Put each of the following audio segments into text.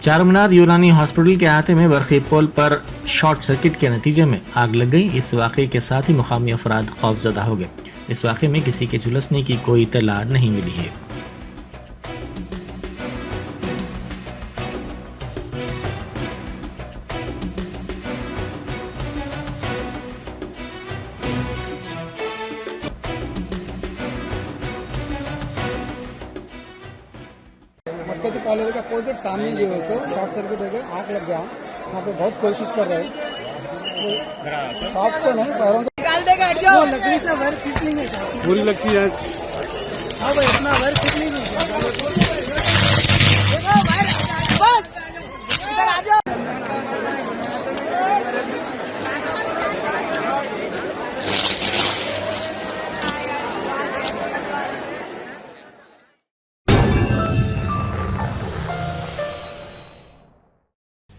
चारमीनार यूनानी हॉस्पिटल के अहाते में बरक़ी पोल पर शॉर्ट सर्किट के नतीजे में आग लग गई। इस वाक़े के साथ ही मुकामी अफराद खौफजदा हो गए। इस वाक़े में किसी के झुलसने की कोई इत्तला नहीं मिली है। मस्कती पार्लर के अपोजिट सामने जो है सो शॉर्ट सर्किट हो गया, आग लग गया। वहाँ पे बहुत कोशिश कर रहे हैं, शॉप तो नहीं पैरों को लकड़ी का वर्क कितनी है, पूरी लकड़ी है। हाँ भाई इतना वर्क कितनी है।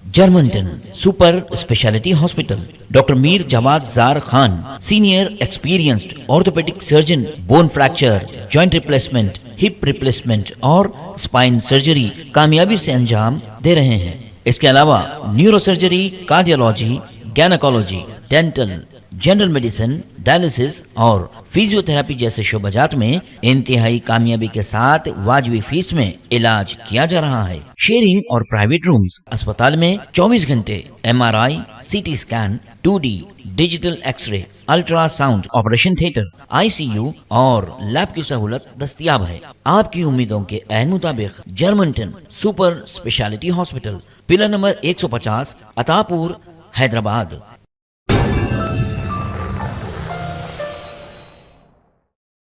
Germantown super speciality hospital, doctor Mir Jawad Jar Khan, senior experienced orthopaedic surgeon, bone fracture, joint replacement, hip replacement और स्पाइन सर्जरी कामयाबी से अंजाम दे रहे हैं। इसके अलावा neuro surgery, cardiology, gynaecology, dental, general medicine, dialysis और फिजियोथेरेपी जैसे शोबाजात में इंतहाई कामयाबी के साथ वाजबी फीस में इलाज किया जा रहा है। शेयरिंग और प्राइवेट रूम्स, अस्पताल में 24 घंटे MRI, CT scan, 2D digital x ray, ultrasound, operation theatre, ICU और लैब की सहूलत दस्तयाब है। आपकी उम्मीदों के ऐन मुताबिक Germanten super speciality hospital, pillar number 150, Attapur, Hyderabad.